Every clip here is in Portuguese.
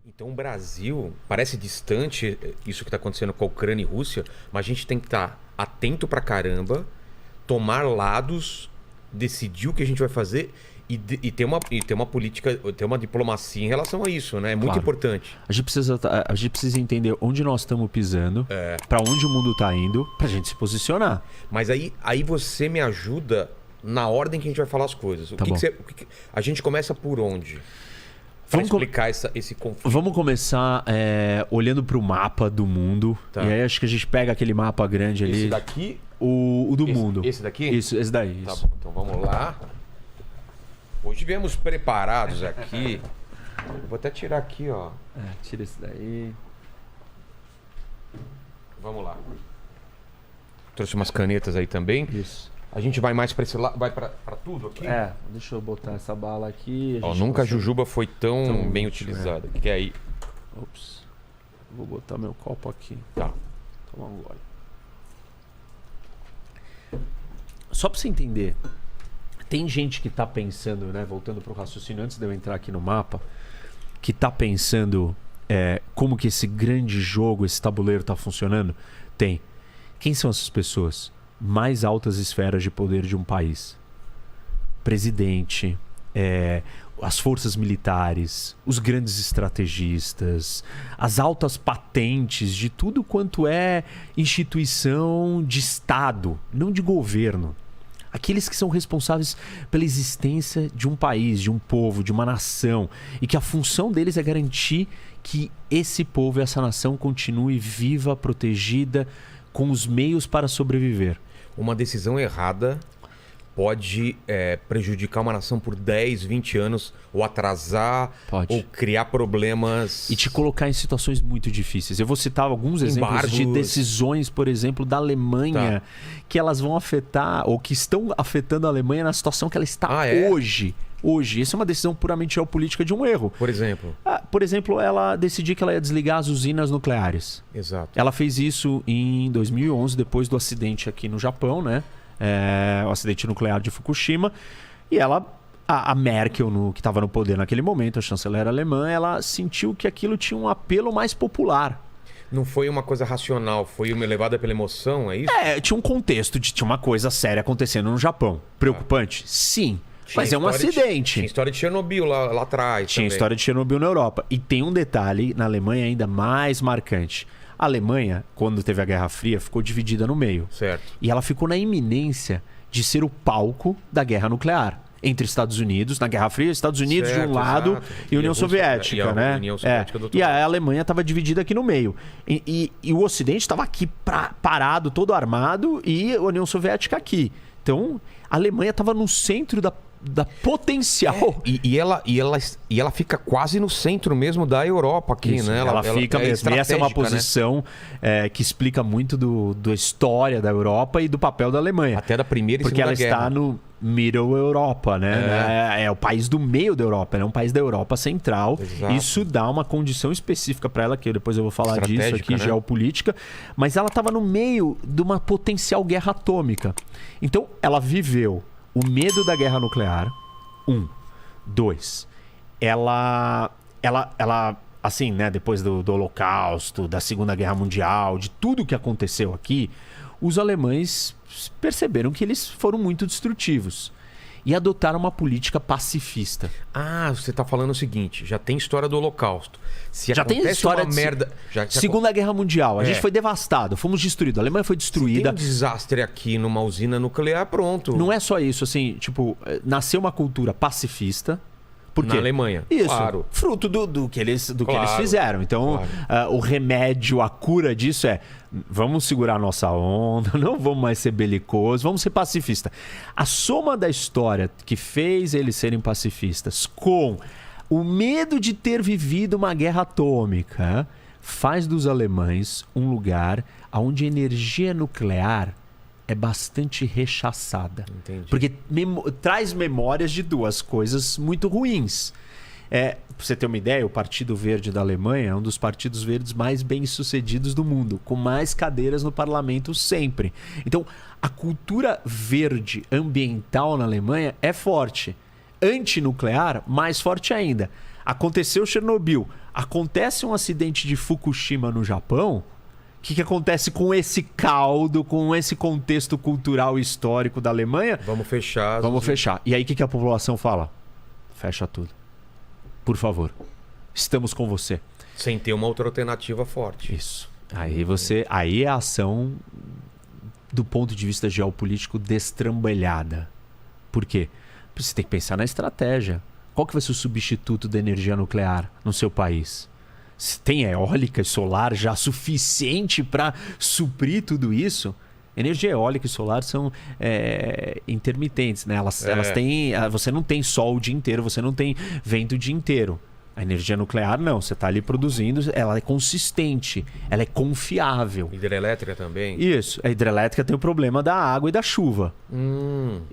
Então o Brasil parece distante isso que está acontecendo com a Ucrânia e Rússia, mas a gente tem que estar atento pra caramba, tomar lados, decidir o que a gente vai fazer e ter uma política, ter uma diplomacia em relação a isso, né? É muito importante. A gente precisa entender onde nós estamos pisando, para onde o mundo está indo, pra gente se posicionar. Mas aí você me ajuda na ordem que a gente vai falar as coisas. A gente começa por onde? Vamos explicar esse conflito. Vamos começar olhando para o mapa do mundo. Tá. E aí acho que a gente pega aquele mapa grande ali. Esse daqui? O do mundo. Esse daqui? Isso, esse daí. Tá bom, então vamos lá. Hoje viemos preparados aqui. Vou até tirar aqui, ó. Tira esse daí. Vamos lá. Trouxe umas canetas aí também. Isso. A gente vai mais para esse lado, vai para tudo aqui? Deixa eu botar essa bala aqui. Nunca a jujuba foi tão bem utilizada. Que é aí. Ops. Vou botar meu copo aqui. Tá. Toma um gole. Só para você entender, tem gente que tá pensando, né? Voltando pro raciocínio, antes de eu entrar aqui no mapa, que tá pensando como que esse grande jogo, esse tabuleiro tá funcionando. Tem. Quem são essas pessoas? Mais altas esferas de poder de um país. Presidente, as forças militares, os grandes estrategistas, as altas patentes de tudo quanto é instituição de Estado, não de governo. Aqueles que são responsáveis pela existência de um país, de um povo, de uma nação, e que a função deles é garantir que esse povo e essa nação continue viva, protegida, com os meios para sobreviver. Uma decisão errada pode prejudicar uma nação por 10, 20 anos, ou atrasar, ou criar problemas. E te colocar em situações muito difíceis. Eu vou citar alguns exemplos de decisões, por exemplo, da Alemanha, que elas vão afetar, ou que estão afetando a Alemanha na situação que ela está hoje. Hoje. Essa é uma decisão puramente geopolítica de um erro. Por exemplo? Por exemplo, ela decidiu que ela ia desligar as usinas nucleares. Exato. Ela fez isso em 2011, depois do acidente aqui no Japão, né? O acidente nuclear de Fukushima. E a Merkel, que estava no poder naquele momento, a chanceler alemã, ela sentiu que aquilo tinha um apelo mais popular. Não foi uma coisa racional, foi uma levada pela emoção, é isso? Tinha um contexto, tinha uma coisa séria acontecendo no Japão. Preocupante? Sim. Mas é um acidente. Tinha história de Chernobyl lá atrás. Tinha história de Chernobyl na Europa. E tem um detalhe na Alemanha ainda mais marcante. A Alemanha, quando teve a Guerra Fria, ficou dividida no meio. Certo. E ela ficou na iminência de ser o palco da guerra nuclear. Entre Estados Unidos, na Guerra Fria, Estados Unidos de um lado e União Soviética, né? União Soviética do outro e lado. a Alemanha estava dividida aqui no meio. E o Ocidente estava aqui parado, todo armado, e a União Soviética aqui. Então, a Alemanha estava no centro da potencial. E ela fica quase no centro mesmo da Europa aqui, Isso, né? Ela fica mesmo. E essa é uma posição que explica muito da história da Europa e do papel da Alemanha. Até da Primeira e Segunda Guerra. Porque ela está no Middle Europa, né? É o país do meio da Europa, é um país da Europa Central. Exato. Isso dá uma condição específica para ela, que depois eu vou falar disso aqui, né? geopolítica. Mas ela estava no meio de uma potencial guerra atômica. Então, ela viveu o medo da guerra nuclear. 2. Ela assim, né, depois do Holocausto, da Segunda Guerra Mundial, de tudo que aconteceu aqui, os alemães perceberam que eles foram muito destrutivos e adotaram uma política pacifista. Você está falando o seguinte, já tem história do Holocausto. Já tem história de merda. Segunda Guerra Mundial, a gente foi devastado, fomos destruídos. A Alemanha foi destruída. Se tem um desastre aqui numa usina nuclear, pronto. Não é só isso, assim, tipo, nasceu uma cultura pacifista. Por quê? Na Alemanha. Isso. Claro. Fruto do que eles fizeram. Então, o remédio, a cura disso vamos segurar a nossa onda, não vamos mais ser belicosos, vamos ser pacifistas. A soma da história que fez eles serem pacifistas com o medo de ter vivido uma guerra atômica faz dos alemães um lugar onde a energia nuclear é bastante rechaçada. Entendi. Porque traz memórias de duas coisas muito ruins. Pra você ter uma ideia, o Partido Verde da Alemanha é um dos partidos verdes mais bem-sucedidos do mundo, com mais cadeiras no parlamento sempre. Então, a cultura verde ambiental na Alemanha é forte. Antinuclear, mais forte ainda. Aconteceu Chernobyl. Acontece um acidente de Fukushima no Japão, o que acontece com esse caldo, com esse contexto cultural e histórico da Alemanha? Vamos fechar. Vamos fechar. E aí o que a população fala? Fecha tudo. Por favor. Estamos com você. Sem ter uma outra alternativa forte. Isso. Aí é a ação do ponto de vista geopolítico destrambelhada. Por quê? Porque você tem que pensar na estratégia. Qual que vai ser o substituto da energia nuclear no seu país? Se tem eólica e solar já suficiente para suprir tudo isso? Energia eólica e solar são intermitentes, né? Elas têm. Você não tem sol o dia inteiro, você não tem vento o dia inteiro. A energia nuclear não, você está ali produzindo, ela é consistente, ela é confiável. Hidrelétrica também? Isso, a hidrelétrica tem o problema da água e da chuva.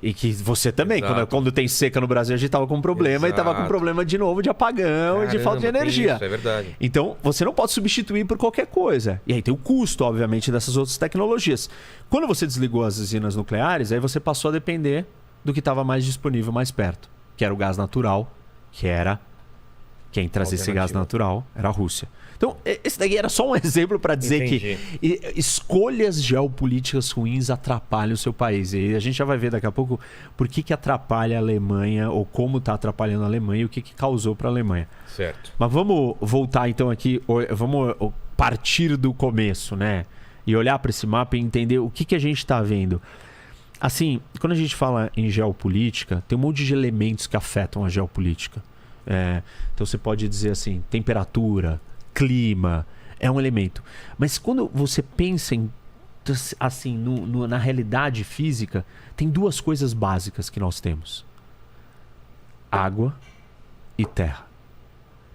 E que você também, quando tem seca no Brasil, a gente estava com um problema e estava com problema de novo de apagão e de falta de energia. Isso, é verdade. Então, você não pode substituir por qualquer coisa. E aí tem o custo, obviamente, dessas outras tecnologias. Quando você desligou as usinas nucleares, aí você passou a depender do que estava mais disponível, mais perto, que era o gás natural, quem trazia esse gás natural era a Rússia. Então, esse daqui era só um exemplo para dizer que escolhas geopolíticas ruins atrapalham o seu país. E a gente já vai ver daqui a pouco por que atrapalha a Alemanha, ou como está atrapalhando a Alemanha e o que causou para a Alemanha. Certo. Mas vamos voltar então aqui, vamos partir do começo, né? E olhar para esse mapa e entender o que a gente está vendo. Assim, quando a gente fala em geopolítica, tem um monte de elementos que afetam a geopolítica. Então você pode dizer assim, temperatura, clima, é um elemento. Mas quando você pensa assim, na realidade física, tem duas coisas básicas que nós temos: água e terra.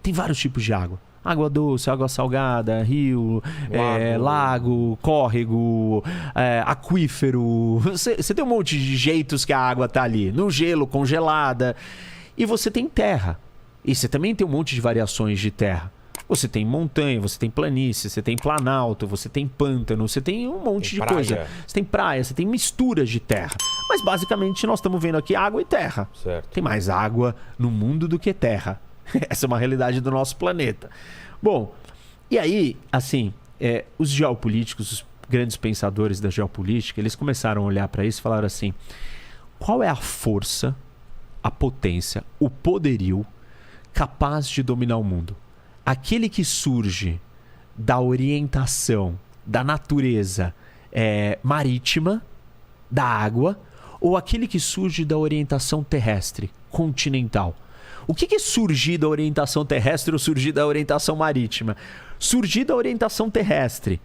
Tem vários tipos de água. Água doce, água salgada, rio, lago, córrego, aquífero. Você tem um monte de jeitos que a água está ali. No gelo, congelada. E você tem terra. E você também tem um monte de variações de terra. Você tem montanha, você tem planície, você tem planalto, você tem pântano, você tem um monte de coisa. Você tem praia, você tem misturas de terra. Mas basicamente nós estamos vendo aqui água e terra. Certo. Tem mais água no mundo do que terra. Essa é uma realidade do nosso planeta. Bom, e aí, assim, os geopolíticos, os grandes pensadores da geopolítica, eles começaram a olhar para isso e falaram assim: qual é a força, a potência, o poderio capaz de dominar o mundo? Aquele que surge da orientação da natureza marítima, da água, ou aquele que surge da orientação terrestre, continental? O que é surgir da orientação terrestre ou surgir da orientação marítima? Surgir da orientação terrestre.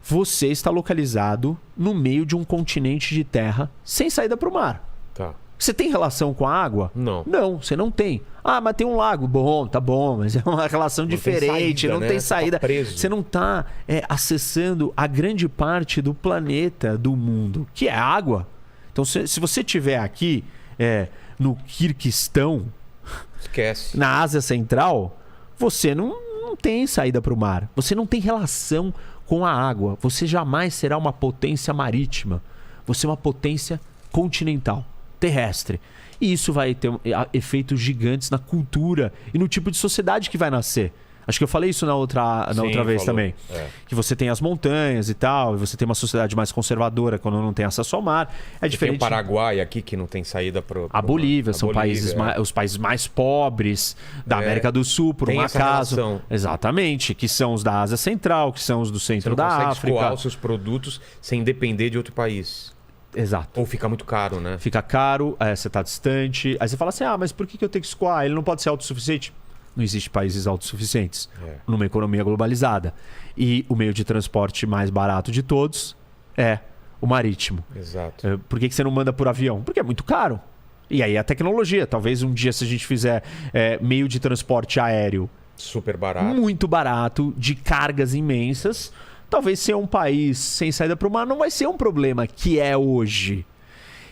Você está localizado no meio de um continente de terra sem saída para o mar. Tá. Você tem relação com a água? Não. Não, você não tem. Ah, mas tem um lago. Bom, tá bom, mas é uma relação diferente, não tem saída. Você não está acessando a grande parte do planeta, do mundo, que é a água. Então, se você estiver aqui no Quirguistão, esquece. Na Ásia Central, você não tem saída para o mar. Você não tem relação com a água. Você jamais será uma potência marítima. Você é uma potência continental, terrestre. E isso vai ter efeitos gigantes na cultura e no tipo de sociedade que vai nascer. Acho que eu falei isso na outra vez também. Que você tem as montanhas e tal, e você tem uma sociedade mais conservadora quando não tem acesso ao mar. É diferente. Tem o Paraguai aqui que não tem saída para a Bolívia. São os países mais pobres da América do Sul, por um acaso. Relação. Exatamente. Que são os da Ásia Central, que são os do centro da África. Você não consegue escoar os seus produtos sem depender de outro país. Exato. Ou fica muito caro, né? Fica caro, você está distante. Aí você fala assim, mas por que eu tenho que escoar? Ele não pode ser autossuficiente? Não existe países autossuficientes numa economia globalizada. E o meio de transporte mais barato de todos é o marítimo. Exato. Por que você não manda por avião? Porque é muito caro. E aí a tecnologia. Talvez um dia, se a gente fizer meio de transporte aéreo super barato, muito barato, de cargas imensas, talvez ser um país sem saída para o mar não vai ser um problema que é hoje.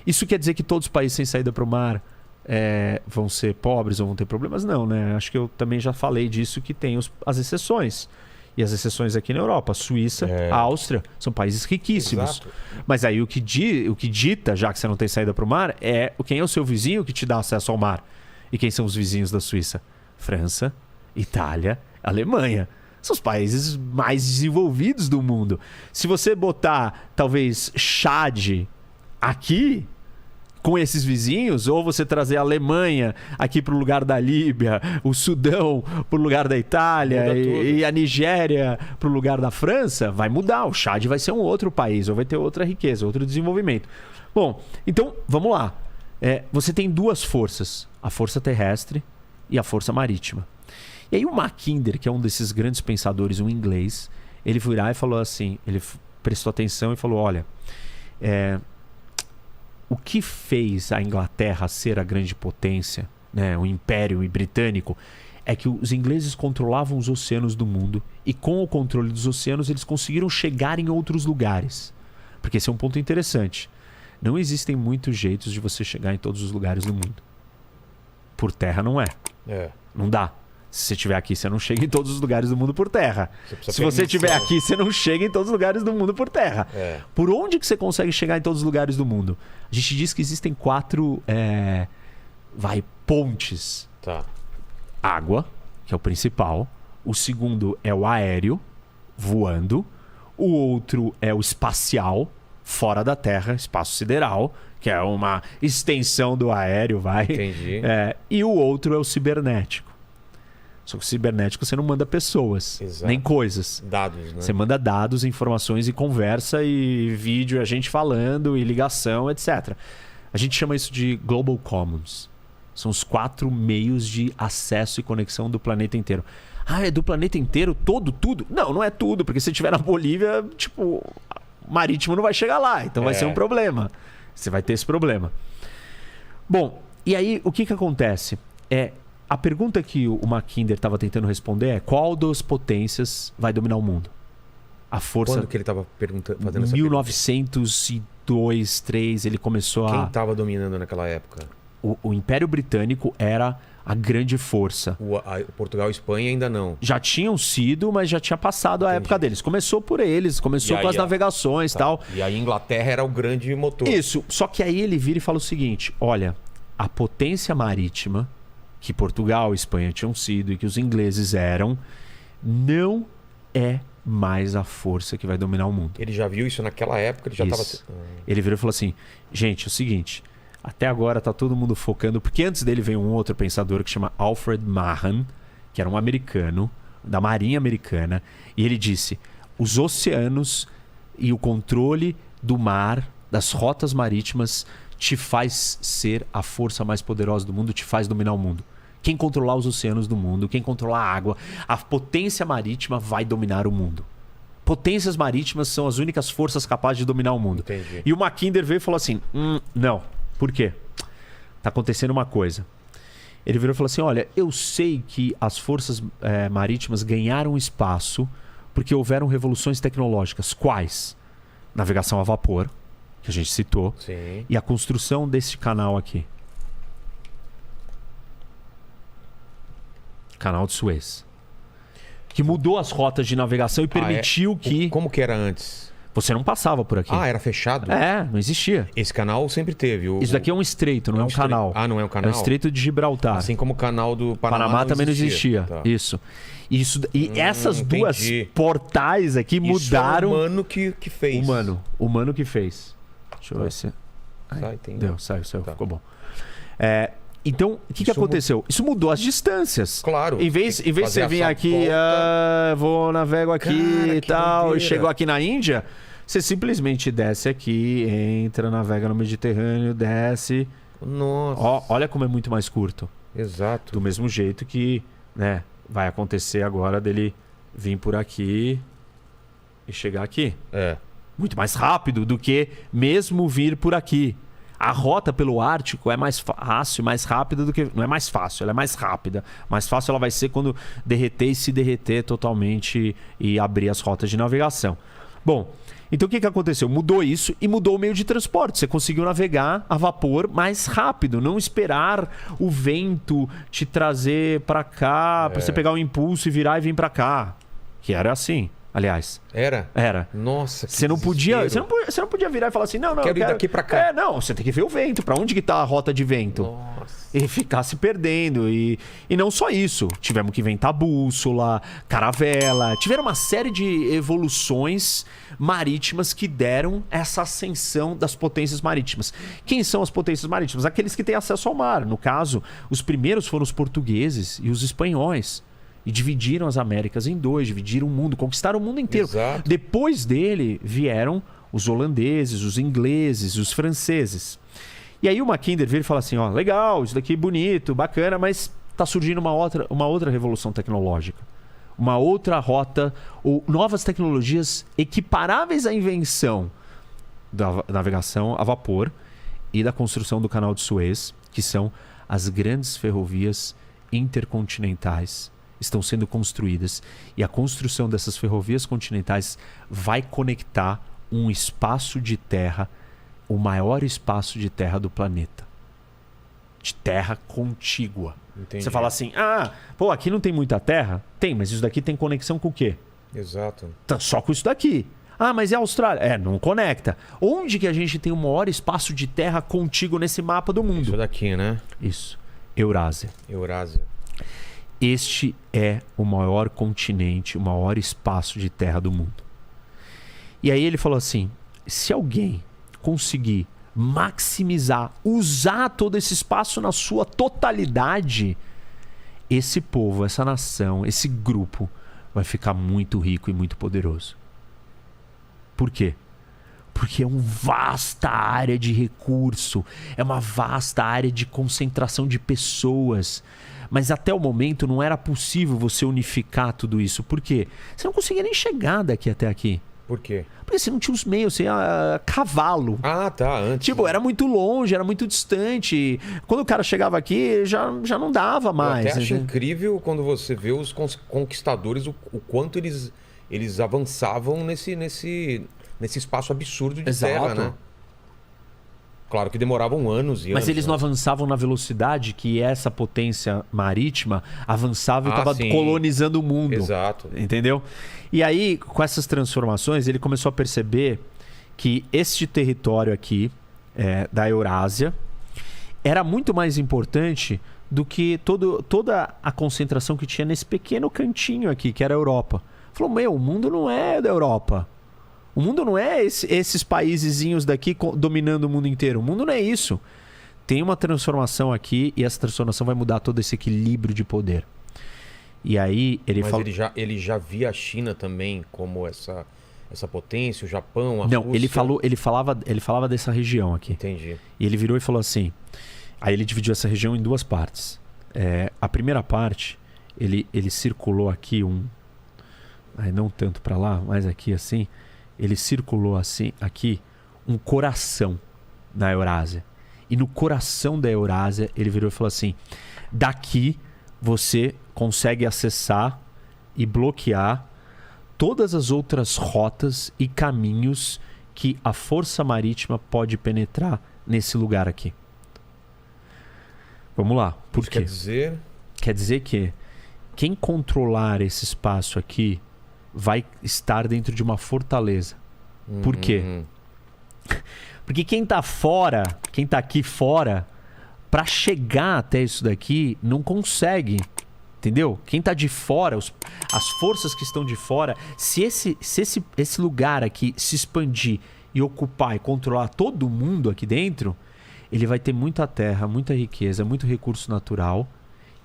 Isso quer dizer que todos os países sem saída para o mar vão ser pobres ou vão ter problemas? Não, né? Acho que eu também já falei disso, que tem as exceções. E as exceções aqui na Europa, a Suíça, a Áustria, são países riquíssimos. Exato. Mas aí o que dita, já que você não tem saída para o mar, quem é o seu vizinho que te dá acesso ao mar. E quem são os vizinhos da Suíça? França, Itália, Alemanha. São os países mais desenvolvidos do mundo. Se você botar, talvez, Chad aqui, com esses vizinhos, ou você trazer a Alemanha aqui para o lugar da Líbia, o Sudão para o lugar da Itália e a Nigéria para o lugar da França, vai mudar. O Chad vai ser um outro país, ou vai ter outra riqueza, outro desenvolvimento. Bom, então, vamos lá. Você tem duas forças, a força terrestre e a força marítima. E aí o Mackinder, que é um desses grandes pensadores, um inglês, ele foi lá e falou assim, ele prestou atenção e falou, olha, o que fez a Inglaterra ser a grande potência, né, o Império Britânico, é que os ingleses controlavam os oceanos do mundo e com o controle dos oceanos eles conseguiram chegar em outros lugares. Porque esse é um ponto interessante. Não existem muitos jeitos de você chegar em todos os lugares do mundo. Por terra não é. Não dá. Se você estiver aqui, você não chega em todos os lugares do mundo por terra. Se você estiver aqui, você não chega em todos os lugares do mundo por terra. Por onde que você consegue chegar em todos os lugares do mundo? A gente diz que existem 4 pontes. Tá. Água, que é o principal. O segundo é o aéreo, voando. O outro é o espacial, fora da Terra, espaço sideral, que é uma extensão do aéreo, vai. Entendi. E o outro é o cibernético. Só que o cibernético você não manda pessoas, nem coisas. Dados, né? Você manda dados, informações e conversa e vídeo, a gente falando e ligação, etc. A gente chama isso de Global Commons. São os 4 meios de acesso e conexão do planeta inteiro. Ah, é do planeta inteiro? Todo? Tudo? Não, não é tudo, porque se estiver na Bolívia, tipo, o marítimo não vai chegar lá, então vai ser um problema. Você vai ter esse problema. Bom, e aí o que acontece? A pergunta que o Mackinder estava tentando responder é qual das potências vai dominar o mundo? A força... Quando que ele estava fazendo essa 1902, 1903, ele começou Quem estava dominando naquela época? O Império Britânico era a grande força. Portugal e Espanha ainda não. Já tinham sido, mas já tinha passado a época deles. Começou por eles, começou com as navegações e tal. E aí a Inglaterra era o grande motor. Isso, só que aí ele vira e fala o seguinte, olha, a potência marítima que Portugal e Espanha tinham sido e que os ingleses eram, não é mais a força que vai dominar o mundo. Ele já viu isso naquela época? Ele já estava... Ele virou e falou assim, gente, é o seguinte, até agora tá todo mundo focando, porque antes dele veio um outro pensador que chama Alfred Mahan, que era um americano, da Marinha Americana, e ele disse, os oceanos e o controle do mar, das rotas marítimas, te faz ser a força mais poderosa do mundo, te faz dominar o mundo. Quem controlar os oceanos do mundo, quem controlar a água, a potência marítima vai dominar o mundo. Potências marítimas são as únicas forças capazes de dominar o mundo. Entendi. E o Mackinder veio e falou assim, não. Por quê? Tá acontecendo uma coisa. Ele virou e falou assim, olha, eu sei que as forças marítimas ganharam espaço porque houveram revoluções tecnológicas. Quais? Navegação a vapor, que a gente citou, Sim. e a construção desse canal aqui. Canal de Suez. Que mudou as rotas de navegação e permitiu que... Como que era antes? Você não passava por aqui. Era fechado? Não existia. Esse canal sempre teve. Isso daqui é um estreito, não é um canal. Não é um canal? É o estreito de Gibraltar. Assim como o canal do Panamá também não existia. Tá. Isso. E essas duas portais aqui mudaram... Isso é o humano que fez. Humano que fez. Deixa eu ver se... Saiu, Tá. ficou bom. Então, o que aconteceu? Isso mudou as distâncias. Claro. Em vez de você vir aqui, vou navego aqui e tal, doideira. E chegou aqui na Índia, você simplesmente desce aqui, entra, navega no Mediterrâneo, desce. Nossa. Olha como é muito mais curto. Exato. Do mesmo jeito que, né, vai acontecer agora dele vir por aqui e chegar aqui. Muito mais rápido do que mesmo vir por aqui. A rota pelo Ártico é mais fácil, mais rápida do que... Não é mais fácil, ela é mais rápida. Mais fácil ela vai ser quando derreter e se derreter totalmente e abrir as rotas de navegação. Bom, então o que aconteceu? Mudou isso e mudou o meio de transporte. Você conseguiu navegar a vapor mais rápido. Não esperar o vento te trazer para cá, para você pegar o impulso e virar e vir para cá. Que era assim. Aliás. Era. Nossa, que você não podia virar e falar assim, não, quero ir daqui pra cá. Não, você tem que ver o vento, pra onde que tá a rota de vento. Nossa. e ficar se perdendo. E não só isso. Tivemos que inventar bússola, caravela. Tiveram uma série de evoluções marítimas que deram essa ascensão das potências marítimas. Quem são as potências marítimas? Aqueles que têm acesso ao mar. No caso, os primeiros foram os portugueses e os espanhóis. E dividiram as Américas em dois, dividiram o mundo, conquistaram o mundo inteiro. Exato. Depois dele vieram os holandeses, os ingleses, os franceses. E aí o Mackinder vira e fala assim, ó, legal, isso daqui é bonito, bacana, mas está surgindo uma outra revolução tecnológica. Uma outra rota, ou novas tecnologias equiparáveis à invenção da navegação a vapor e da construção do Canal de Suez, que são as grandes ferrovias intercontinentais. Estão sendo construídas. E a construção dessas ferrovias continentais vai conectar um espaço de terra, o maior espaço de terra do planeta. De terra contígua. Entendi. Você fala assim, aqui não tem muita terra? Tem, mas isso daqui tem conexão com o quê? Exato. Só com isso daqui. Mas é a Austrália? Não conecta. Onde que a gente tem o maior espaço de terra contíguo nesse mapa do mundo? Isso daqui, né? Isso. Eurásia. Este é o maior continente, o maior espaço de terra do mundo. E aí ele falou assim, se alguém conseguir maximizar, usar todo esse espaço na sua totalidade, esse povo, essa nação, esse grupo vai ficar muito rico e muito poderoso. Por quê? Porque é uma vasta área de recurso, é uma vasta área de concentração de pessoas. Mas até o momento não era possível você unificar tudo isso. Por quê? Você não conseguia nem chegar daqui até aqui. Por quê? Porque você não tinha os meios, você ia a cavalo. Tá, antes. Tipo, era muito longe, era muito distante. Quando o cara chegava aqui, já não dava mais. Eu até acho incrível quando você vê os conquistadores, o quanto eles avançavam nesse espaço absurdo de terra, né? Claro que demoravam anos e anos. Mas eles não avançavam na velocidade que essa potência marítima avançava e estava colonizando o mundo. Exato. Entendeu? E aí, com essas transformações, ele começou a perceber que este território aqui, da Eurásia, era muito mais importante do que toda a concentração que tinha nesse pequeno cantinho aqui, que era a Europa. Falou, o mundo não é da Europa. O mundo não é esses paísezinhos daqui dominando o mundo inteiro. O mundo não é isso. Tem uma transformação aqui e essa transformação vai mudar todo esse equilíbrio de poder. E aí ele Mas fala... ele já via a China também como essa potência, o Japão, a Rússia? Não, ele falava dessa região aqui. Entendi. E ele virou e falou assim... Aí ele dividiu essa região em duas partes. A primeira parte, ele circulou aqui não tanto para lá, mas aqui assim... Ele circulou assim, aqui, um coração na Eurásia. E no coração da Eurásia, ele virou e falou assim, daqui você consegue acessar e bloquear todas as outras rotas e caminhos que a força marítima pode penetrar nesse lugar aqui. Vamos lá. Por quê? Quer dizer que quem controlar esse espaço aqui vai estar dentro de uma fortaleza. Por quê? Porque quem tá aqui fora, para chegar até isso daqui, não consegue. Entendeu? Quem tá de fora, as forças que estão de fora, se esse lugar aqui se expandir e ocupar e controlar todo mundo aqui dentro, ele vai ter muita terra, muita riqueza, muito recurso natural.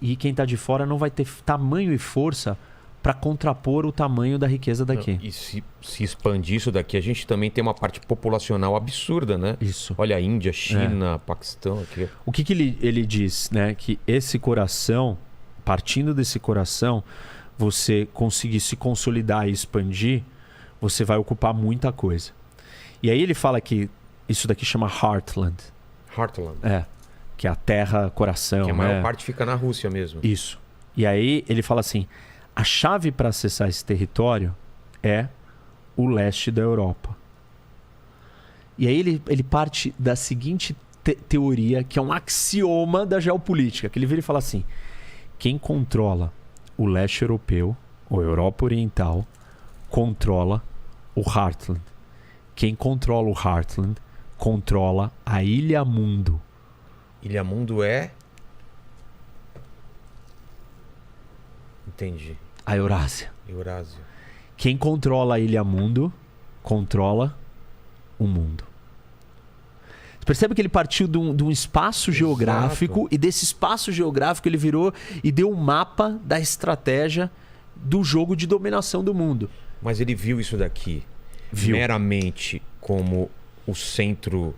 E quem tá de fora não vai ter tamanho e força para contrapor o tamanho da riqueza daqui. E se expandir isso daqui, a gente também tem uma parte populacional absurda, né? Isso. Olha a Índia, China, Paquistão aqui. O que ele diz, né? Que esse coração, partindo desse coração, você conseguir se consolidar e expandir, você vai ocupar muita coisa. E aí ele fala que isso daqui chama Heartland. Heartland. Que é a terra, coração. Que a maior parte fica na Rússia mesmo. Isso. E aí ele fala assim, a chave para acessar esse território é o leste da Europa. E aí ele parte da seguinte teoria, que é um axioma da geopolítica, que ele vira e fala assim, quem controla o leste europeu, ou Europa Oriental, controla o Heartland. Quem controla o Heartland, controla a Ilha Mundo. Ilha Mundo é? Entendi. A Eurásia. Eurásia. Quem controla a Ilha Mundo, controla o mundo. Você percebe que ele partiu de um espaço geográfico, e desse espaço geográfico ele virou e deu um mapa da estratégia do jogo de dominação do mundo. Mas ele viu isso daqui meramente como o centro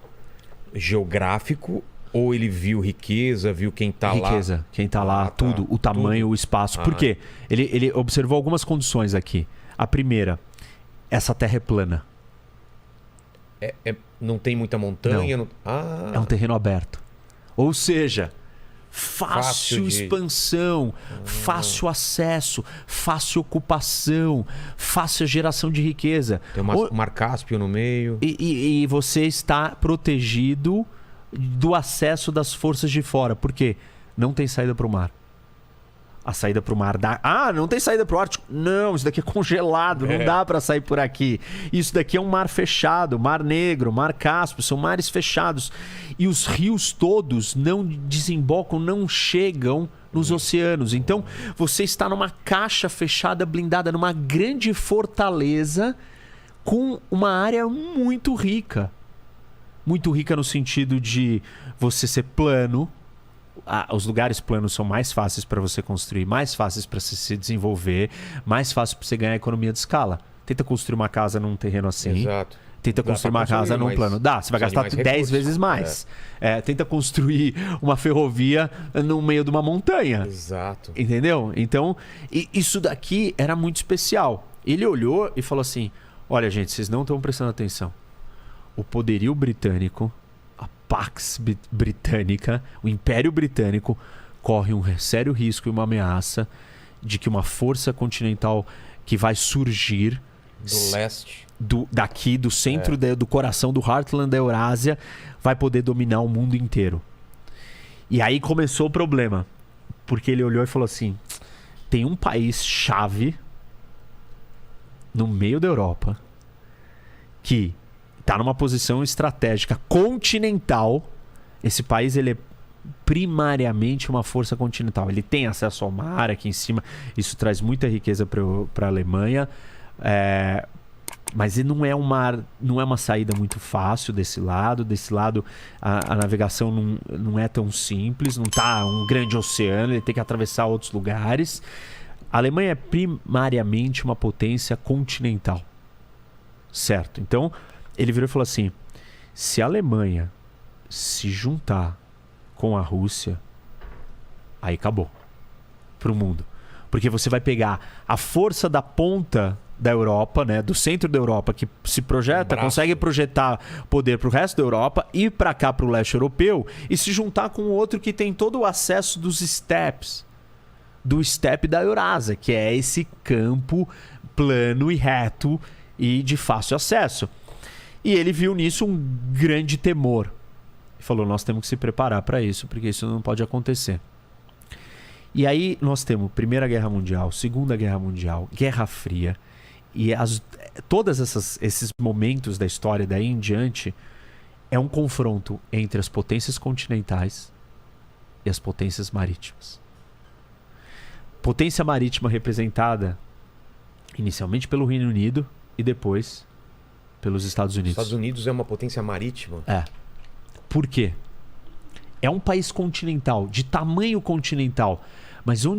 geográfico, ou ele viu riqueza, viu quem tá lá? Riqueza, quem tá lá, tudo, o tamanho, o espaço. Por quê? Ele observou algumas condições aqui. A primeira, essa terra é plana. Não tem muita montanha? Não. É um terreno aberto. Ou seja, fácil expansão, fácil acesso, fácil ocupação, fácil geração de riqueza. Tem o Mar Cáspio no meio. E você está protegido do acesso das forças de fora. Por quê? Não tem saída para o mar. A saída para o mar dá... não tem saída para o Ártico. Não, isso daqui é congelado, não dá para sair por aqui. Isso daqui é um mar fechado, Mar Negro, Mar Cáspio, são mares fechados. E os rios todos não desembocam, não chegam nos oceanos. Então, você está numa caixa fechada, blindada, numa grande fortaleza com uma área muito rica. Muito rica no sentido de você ser plano. Os lugares planos são mais fáceis para você construir, mais fáceis para você se desenvolver, mais fácil para você ganhar economia de escala. Tenta construir uma casa num terreno assim. Exato. Tenta construir uma casa num plano. Dá, você vai gastar 10 vezes mais. Tenta construir uma ferrovia no meio de uma montanha. Exato. Entendeu? Então, isso daqui era muito especial. Ele olhou e falou assim: olha, gente, vocês não estão prestando atenção. O poderio britânico, a Pax Britânica, o Império Britânico, corre um sério risco e uma ameaça de que uma força continental que vai surgir do leste, daqui, do centro do coração do Heartland da Eurásia, vai poder dominar o mundo inteiro. E aí começou o problema, porque ele olhou e falou assim: tem um país chave no meio da Europa que está numa posição estratégica continental. Esse país, ele é primariamente uma força continental. Ele tem acesso ao mar aqui em cima. Isso traz muita riqueza para a Alemanha. Mas ele não é uma saída muito fácil desse lado. Desse lado, a navegação não é tão simples. Não está um grande oceano. Ele tem que atravessar outros lugares. A Alemanha é primariamente uma potência continental. Certo? Então, ele virou e falou assim: se a Alemanha se juntar com a Rússia, aí acabou pro mundo. Porque você vai pegar a força da ponta da Europa, né, do centro da Europa, que se projeta, consegue projetar poder pro resto da Europa, ir para cá, pro leste europeu, e se juntar com outro que tem todo o acesso dos steppes, do steppe da Eurásia, que é esse campo plano e reto e de fácil acesso. E ele viu nisso um grande temor. E falou: nós temos que se preparar para isso, porque isso não pode acontecer. E aí nós temos Primeira Guerra Mundial, Segunda Guerra Mundial, Guerra Fria. E todos esses momentos da história daí em diante é um confronto entre as potências continentais e as potências marítimas. Potência marítima representada inicialmente pelo Reino Unido e depois pelos Estados Unidos. Os Estados Unidos é uma potência marítima? É. Por quê? É um país continental, de tamanho continental. Mas o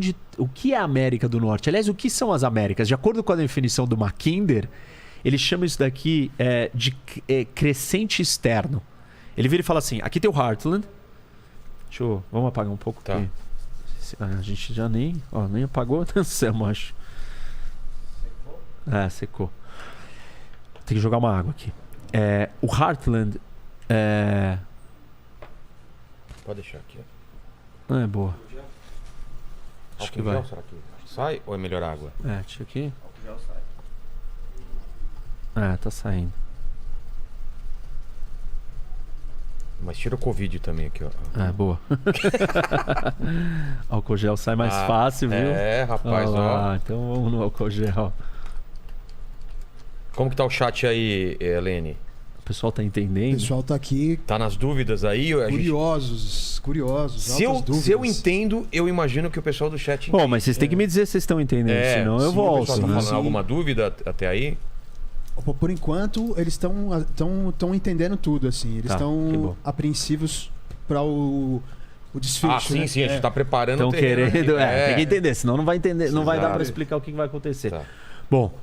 que é a América do Norte? Aliás, o que são as Américas? De acordo com a definição do Mackinder, ele chama isso daqui de crescente externo. Ele vira e fala assim: aqui tem o Heartland. Vamos apagar um pouco. Tá. Aqui. A gente já nem apagou, dançamos, acho. Secou? Secou. Tem que jogar uma água aqui. O Heartland Pode deixar aqui. É boa. Acho que vai. Será que sai ou é melhor água? Deixa aqui. Tá saindo. Mas tira o Covid também aqui, ó. Boa. Álcool gel sai mais fácil, viu? Rapaz, ó. Então vamos no álcool gel. Como que tá o chat aí, Helene? O pessoal tá O entendendo? pessoal tá aqui Tá nas dúvidas aí? curiosos, Se altas dúvidas. eu entendo, eu imagino que o pessoal do chat Bom, mas vocês têm que me dizer se vocês estão entendendo, senão eu se volto. o pessoal tá né? falando alguma dúvida até aí? Por enquanto, eles estão entendendo tudo, assim. Eles Tá, que bom. estão apreensivos para o desfecho. Ah, sim, né? sim, a gente tá preparando Estão o terreno querendo. aqui. Tem que entender, senão não vai entender, não vai dar Exato. pra explicar o que vai acontecer. Tá. Bom.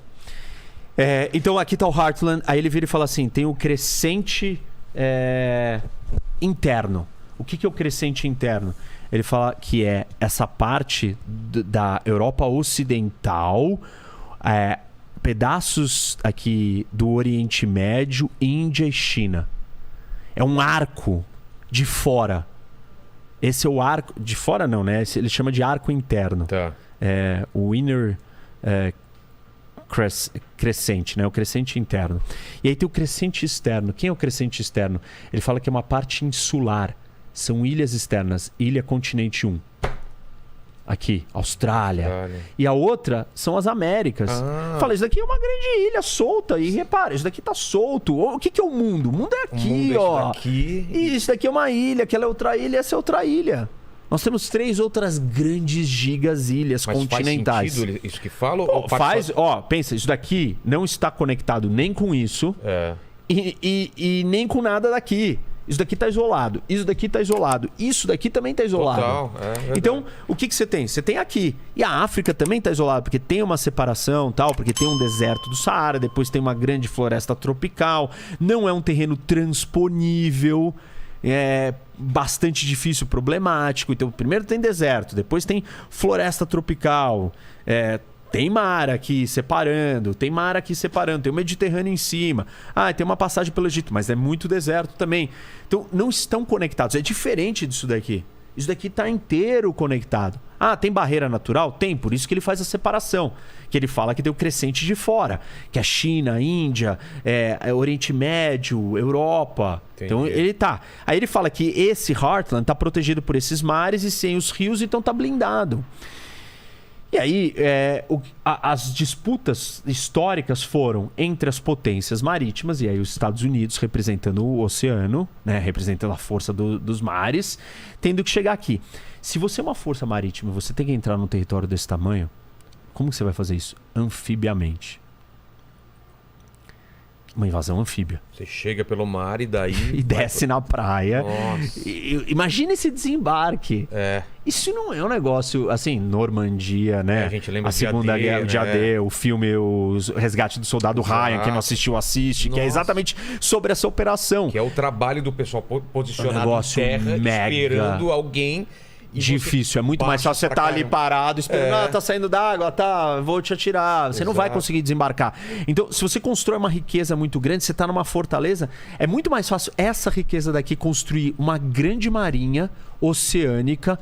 Então aqui tá o Heartland, aí ele vira e fala assim: tem o crescente interno. O que é o crescente interno? Ele fala que é essa parte da Europa Ocidental, pedaços aqui do Oriente Médio, Índia e China. É um arco de fora. Esse é o arco... De fora não, né? Ele chama de arco interno. Tá. O inner crescente, né? O crescente interno. E aí tem o crescente externo. Quem é o crescente externo? Ele fala que é uma parte insular. São ilhas externas. Ilha Continente 1. Aqui, Austrália. E a outra são as Américas. Fala, isso daqui é uma grande ilha solta. E repara, isso daqui tá solto. O que é o mundo? O mundo é aqui, mundo é isso ó. daqui. E isso daqui é uma ilha, aquela é outra ilha, essa é outra ilha. Nós temos 3 outras grandes gigas ilhas Mas continentais. faz sentido isso que fala? Pô, pensa, isso daqui não está conectado nem com isso e nem com nada daqui. Isso daqui está isolado, isso daqui está isolado, isso daqui também está isolado. Total, então, o que você tem? Você tem aqui. E a África também está isolada, porque tem uma separação, tal, porque tem um deserto do Saara, depois tem uma grande floresta tropical, não é um terreno transponível, é bastante difícil, problemático. Então, primeiro tem deserto, depois tem floresta tropical, tem mar aqui separando, tem o Mediterrâneo em cima. Tem uma passagem pelo Egito, mas é muito deserto também. Então, não estão conectados. É diferente disso daqui. Isso daqui está inteiro conectado. Tem barreira natural? Tem, por isso que ele faz a separação. Que ele fala que tem o crescente de fora, que é China, Índia, Oriente Médio, Europa. Entendi. Então, ele tá. Aí ele fala que esse Heartland está protegido por esses mares e sem os rios, então está blindado. E aí, as disputas históricas foram entre as potências marítimas, e aí os Estados Unidos representando o oceano, né, representando a força dos mares, tendo que chegar aqui. Se você é uma força marítima e você tem que entrar num território desse tamanho, como que você vai fazer isso? Anfibiamente. Uma invasão anfíbia. Você chega pelo mar e daí... E desce na praia. Nossa. Imagina esse desembarque. Isso não é um negócio, assim, Normandia, né? A gente lembra a Segunda Guerra, de de AD, o filme O Resgate do Soldado Ryan, quem não assistiu, assiste, que é exatamente sobre essa operação. Que é o trabalho do pessoal posicionado em terra, esperando alguém... Difícil, é muito mais fácil você estar ali parado, esperando, tá saindo d'água, vou te atirar. Você não vai conseguir desembarcar. Então, se você constrói uma riqueza muito grande, você tá numa fortaleza, é muito mais fácil essa riqueza daqui construir uma grande marinha oceânica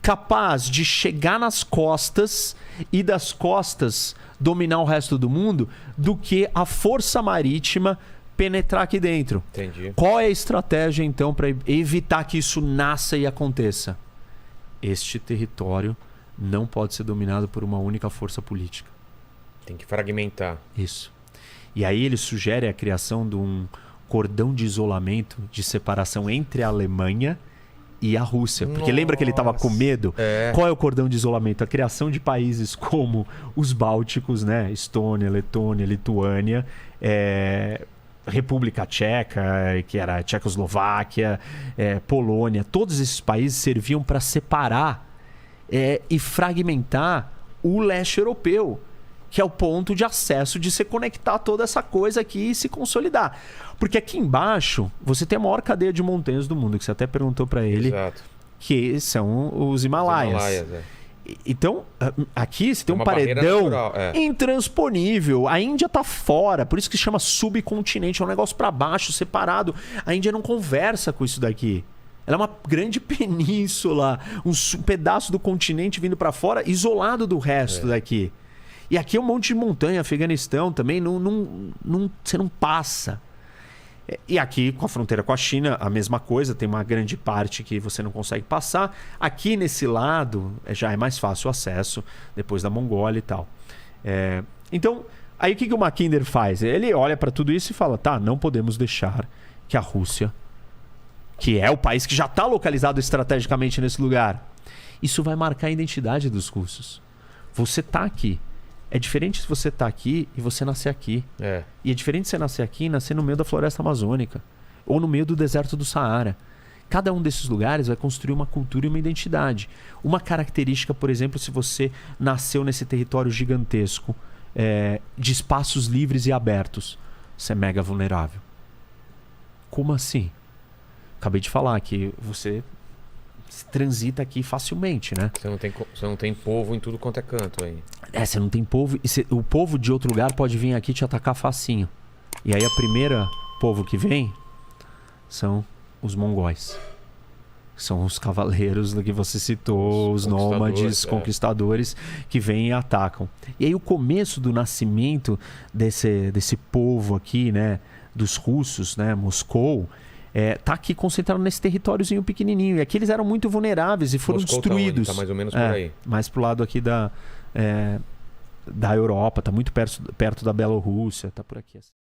capaz de chegar nas costas e das costas dominar o resto do mundo do que a força marítima penetrar aqui dentro. Entendi. Qual é a estratégia, então, para evitar que isso nasça e aconteça? Este território não pode ser dominado por uma única força política. Tem que fragmentar. Isso. E aí ele sugere a criação de um cordão de isolamento, de separação entre a Alemanha e a Rússia. Porque lembra que ele estava com medo? Qual é o cordão de isolamento? A criação de países como os Bálticos, né? Estônia, Letônia, Lituânia, República Tcheca, que era a Tchecoslováquia, Polônia, todos esses países serviam para separar e fragmentar o leste europeu, que é o ponto de acesso de se conectar toda essa coisa aqui e se consolidar. Porque aqui embaixo você tem a maior cadeia de montanhas do mundo, que você até perguntou para ele, Exato. que são os Himalaias. Então, aqui você tem um paredão intransponível. A Índia tá fora, por isso que se chama subcontinente, é um negócio para baixo, separado. A Índia não conversa com isso daqui. Ela é uma grande península, um pedaço do continente vindo para fora, isolado do resto daqui. E aqui é um monte de montanha, Afeganistão também, você não passa. E aqui, com a fronteira com a China, a mesma coisa, tem uma grande parte que você não consegue passar. Aqui nesse lado já é mais fácil o acesso, depois da Mongólia e tal. Então, Aí o que o Mackinder faz? Ele olha para tudo isso e fala, tá, não podemos deixar que a Rússia, que é o país que já está localizado estrategicamente nesse lugar, isso vai marcar a identidade dos russos. Você tá aqui. É diferente se você tá aqui e você nascer aqui. E é diferente você nascer aqui e nascer no meio da floresta amazônica. Ou no meio do deserto do Saara. Cada um desses lugares vai construir uma cultura e uma identidade. Uma característica, por exemplo, se você nasceu nesse território gigantesco, de espaços livres e abertos, você é mega vulnerável. Como assim? Acabei de falar que você transita aqui facilmente, né? Você não tem povo em tudo quanto é canto aí. Você não tem povo. O povo de outro lugar pode vir aqui te atacar facinho. E aí a primeira povo que vem são os mongóis. São os cavaleiros que você citou, os nômades, conquistadores que vêm e atacam. E aí o começo do nascimento desse povo aqui, né? Dos russos, né? Moscou, tá aqui concentrado nesse territóriozinho pequenininho. E aqui eles eram muito vulneráveis e foram Moscou destruídos. Tá mais ou menos por aí. Mais pro lado aqui da Europa, tá muito perto da Bielorrússia, tá por aqui.